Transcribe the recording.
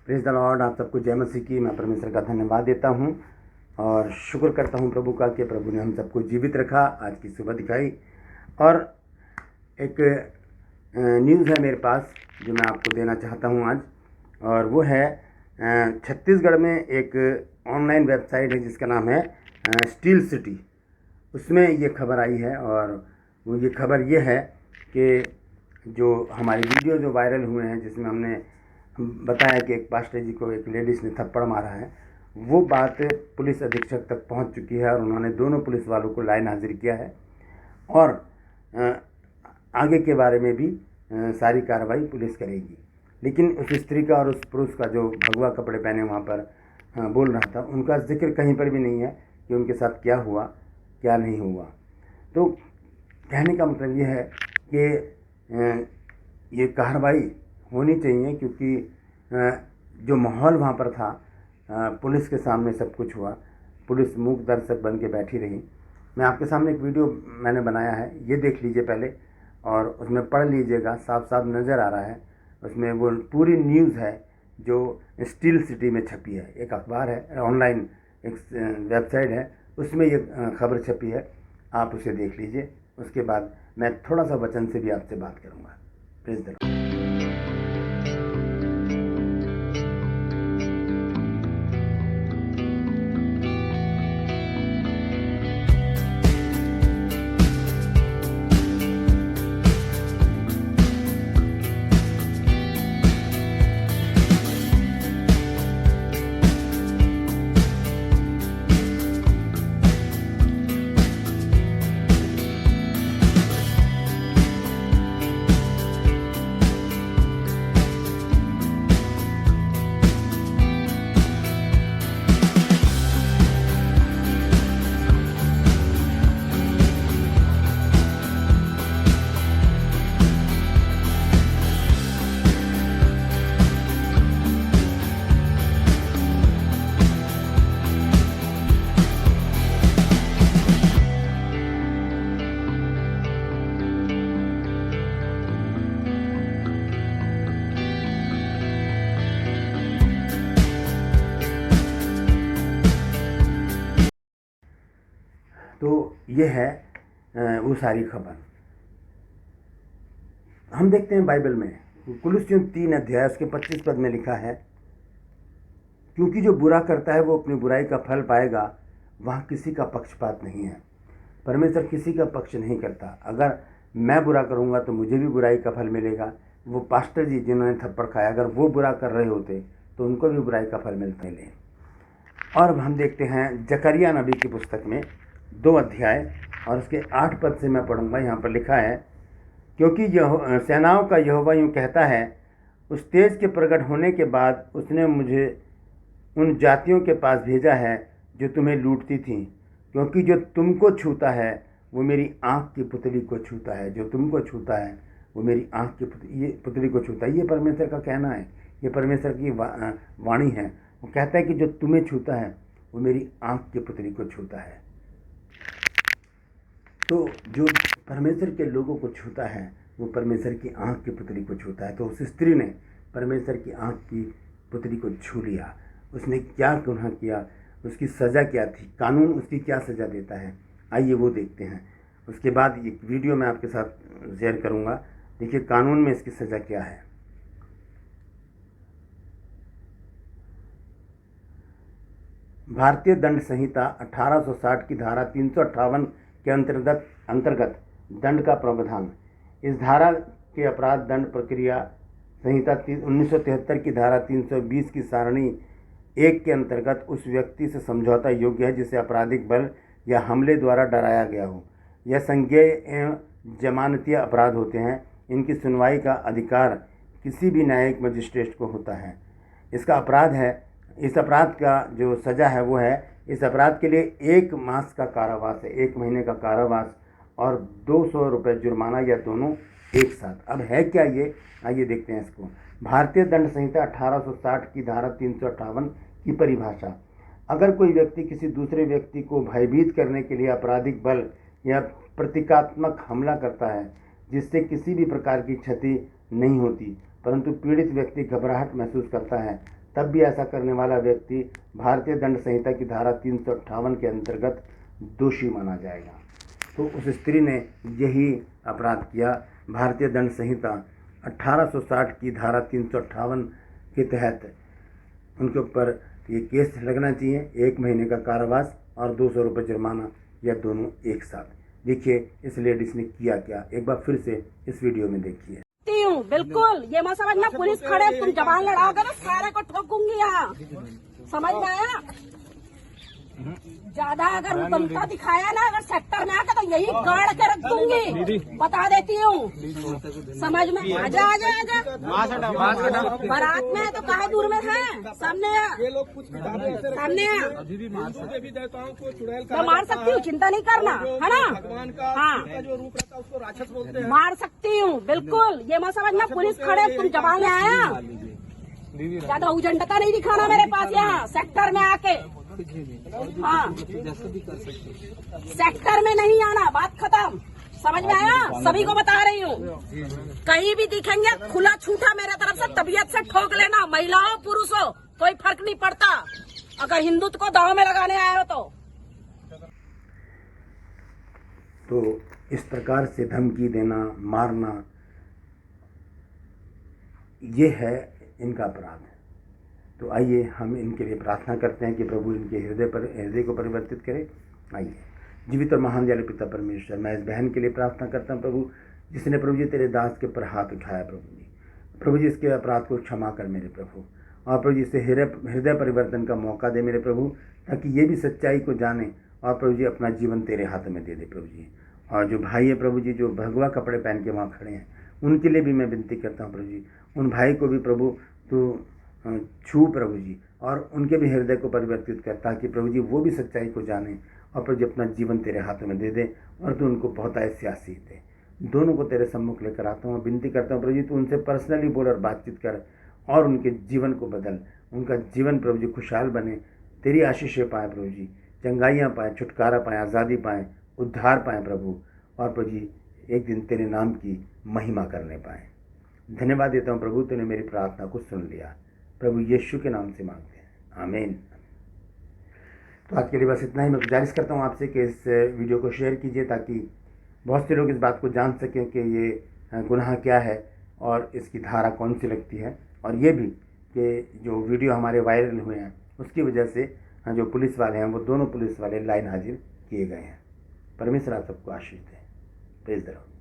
Praise the Lord. आप सबको जय मसीह की। मैं परमेश्वर का धन्यवाद देता हूँ और शुक्र करता हूँ प्रभु का कि प्रभु ने हम सबको जीवित रखा, आज की सुबह दिखाई। और एक न्यूज़ है मेरे पास जो मैं आपको देना चाहता हूँ आज, और वो है छत्तीसगढ़ में एक ऑनलाइन वेबसाइट है जिसका नाम है स्टील सिटी। उसमें ये खबर आई है, और वो ये खबर ये है कि जो हमारी वीडियो जो वायरल हुए हैं जिसमें हमने बताया कि एक पास्टर जी को एक लेडीज़ ने थप्पड़ मारा है, वो बात पुलिस अधीक्षक तक पहुंच चुकी है और उन्होंने दोनों पुलिस वालों को लाइन हाजिर किया है। और आगे के बारे में भी सारी कार्रवाई पुलिस करेगी। लेकिन उस स्त्री का और उस पुरुष का जो भगवा कपड़े पहने वहाँ पर बोल रहा था, उनका जिक्र कहीं पर भी नहीं है कि उनके साथ क्या हुआ क्या नहीं हुआ। तो कहने का मतलब ये है कि ये कार्रवाई होनी चाहिए, क्योंकि जो माहौल वहाँ पर था, पुलिस के सामने सब कुछ हुआ, पुलिस मूक दर्शक बन के बैठी रही। मैं आपके सामने एक वीडियो मैंने बनाया है, ये देख लीजिए पहले और उसमें पढ़ लीजिएगा, साफ साफ नज़र आ रहा है। उसमें वो पूरी न्यूज़ है जो स्टील सिटी में छपी है। एक अखबार है, ऑनलाइन एक वेबसाइट है, उसमें ये खबर छपी है। आप उसे देख लीजिए। उसके बाद मैं थोड़ा सा वचन से भी आपसे बात करूँगा। Praise the Lord. तो ये है वो सारी खबर। हम देखते हैं बाइबल में कुलुस्सियों 3 अध्याय उसके 25 पद में लिखा है, क्योंकि जो बुरा करता है वो अपनी बुराई का फल पाएगा, वहाँ किसी का पक्षपात नहीं है। परमेश्वर किसी का पक्ष नहीं करता। अगर मैं बुरा करूँगा तो मुझे भी बुराई का फल मिलेगा। वो पास्टर जी जिन्होंने थप्पड़ खाया, अगर वो बुरा कर रहे होते तो उनको भी बुराई का फल मिलता है। और अब हम देखते हैं जकरिया नबी की पुस्तक में 2 अध्याय और उसके 8 पद से मैं पढ़ूंगा। यहाँ पर लिखा है, क्योंकि सेनाओं का यहोवा यूँ कहता है, उस तेज के प्रकट होने के बाद उसने मुझे उन जातियों के पास भेजा है जो तुम्हें लूटती थीं, क्योंकि जो तुमको छूता है वो मेरी आँख की पुतली को छूता है। जो तुमको छूता है वो मेरी आँख की पुतली को छूता है। ये परमेश्वर का कहना है, ये परमेश्वर की वाणी है। वो कहता है कि जो तुम्हें छूता है वो मेरी आँख की पुतली को छूता है। तो जो परमेश्वर के लोगों को छूता है वो परमेश्वर की आँख की पुतली को छूता है। तो उस स्त्री ने परमेश्वर की आँख की पुतली को छू लिया। उसने क्या गुनाह किया, उसकी सज़ा क्या थी, कानून उसकी क्या सज़ा देता है, आइए वो देखते हैं। उसके बाद एक वीडियो मैं आपके साथ शेयर करूँगा। देखिए कानून में इसकी सज़ा क्या है। भारतीय दंड संहिता 1860 की धारा 358 के अंतर्गत दंड का प्रावधान। इस धारा के अपराध दंड प्रक्रिया संहिता 1973 की धारा 320 की सारणी 1 के अंतर्गत उस व्यक्ति से समझौता योग्य है जिसे आपराधिक बल या हमले द्वारा डराया गया हो। यह संज्ञेय एवं जमानतीय अपराध होते हैं। इनकी सुनवाई का अधिकार किसी भी न्यायिक मजिस्ट्रेट को होता है। इसका अपराध है, इस अपराध का जो सज़ा है वो है, इस अपराध के लिए 1 मास का कारावास है, 1 महीने का कारावास और 200 रुपये जुर्माना, या दोनों एक साथ। अब है क्या ये, आइए देखते हैं इसको। भारतीय दंड संहिता 1860 की धारा 358 की परिभाषा। अगर कोई व्यक्ति किसी दूसरे व्यक्ति को भयभीत करने के लिए आपराधिक बल या प्रतीकात्मक हमला करता है जिससे किसी भी प्रकार की क्षति नहीं होती परंतु पीड़ित व्यक्ति घबराहट महसूस करता है, तब भी ऐसा करने वाला व्यक्ति भारतीय दंड संहिता की धारा 358 के अंतर्गत दोषी माना जाएगा। तो उस स्त्री ने यही अपराध किया। भारतीय दंड संहिता 1860 की धारा 358 के तहत उनके ऊपर ये केस लगना चाहिए, 1 महीने का कारावास और 200 रुपये जुर्माना, या दोनों एक साथ। देखिए इस लेडीज ने किया क्या, एक बार फिर से इस वीडियो में देखिए। बिल्कुल ये मत समझना, पुलिस खड़े, तुम जबान लड़ाओगे तो सारे को ठोकूंगी यहाँ, समझ में आया? ज्यादा अगर दमता दिखाया ना, अगर सेक्टर में आकर तो यही गाड़ के रख दूंगी, बता देती हूँ। समझ में आजा आजा आजा। बारात में है तो कहाँ दूर में है, सामने सामने मैं मार सकती हूँ, चिंता नहीं करना, है ना? हाँ मार सकती हूँ बिल्कुल, ये मत समझना पुलिस खड़े, तुम जबान में आया। ज्यादा उजंडता नहीं दिखाना मेरे पास यहाँ सेक्टर में आके। हाँ सेक्टर में नहीं आना, बात खत्म, समझ में आया? सभी को बता रही हूँ, कहीं भी दिखेंगे खुला छूटा मेरे तरफ से तबीयत से ठोक लेना, महिला हो पुरुष हो कोई फर्क नहीं पड़ता, अगर हिंदुत्व को दांव में लगाने आए हो तो इस प्रकार से धमकी देना, मारना, ये है इनका अपराध। तो आइए हम इनके लिए प्रार्थना करते हैं कि प्रभु इनके हृदय को परिवर्तित करे। आइए। जीवित और महान दयालु पिता परमेश्वर, मैं इस बहन के लिए प्रार्थना करता हूँ प्रभु, जिसने प्रभु जी तेरे दास के ऊपर हाथ उठाया प्रभु जी इसके अपराध को क्षमा कर मेरे प्रभु, और प्रभु जी इसे हृदय परिवर्तन का मौका दे मेरे प्रभु, ताकि ये भी सच्चाई को जाने और प्रभु जी अपना जीवन तेरे हाथ में दे दे प्रभु जी। और जो भाई है प्रभु जी, जो भगवा कपड़े पहन के वहाँ खड़े हैं, उनके लिए भी मैं विनती करता हूँ प्रभु जी, उन भाई को भी प्रभु तो छू प्रभु जी, और उनके भी हृदय को परिवर्तित कर, ताकि प्रभु जी वो भी सच्चाई को जाने और प्रभु जी अपना जीवन तेरे हाथ में दे दे, और तू उनको बहुत ऐसी आशीष दे। दोनों को तेरे सम्मुख लेकर आता हूँ, विनती करता हूँ प्रभु जी, तू उनसे पर्सनली बोल और बातचीत कर, और उनके जीवन को बदल, उनका जीवन प्रभु जी खुशहाल बने, तेरी आशीषें पाए प्रभु जी, चंगाइयाँ पाएँ, छुटकारा पाएँ, आज़ादी पाएँ, उद्धार पाएँ प्रभु, और प्रभु जी एक दिन तेरे नाम की महिमा करने पाएँ। धन्यवाद देता हूँ प्रभु, तूने मेरी प्रार्थना को सुन लिया, प्रभु यीशु के नाम से मांगते हैं, आमीन। तो आज के लिए बस इतना ही। मैं गुजारिश करता हूँ आपसे कि इस वीडियो को शेयर कीजिए, ताकि बहुत से लोग इस बात को जान सकें कि ये गुनाह क्या है और इसकी धारा कौन सी लगती है, और ये भी कि जो वीडियो हमारे वायरल हुए हैं उसकी वजह से जो पुलिस वाले हैं वो दोनों पुलिस वाले लाइन हाजिर किए गए हैं। परमेश्वर आप सबको आशीष दे। Praise the Lord.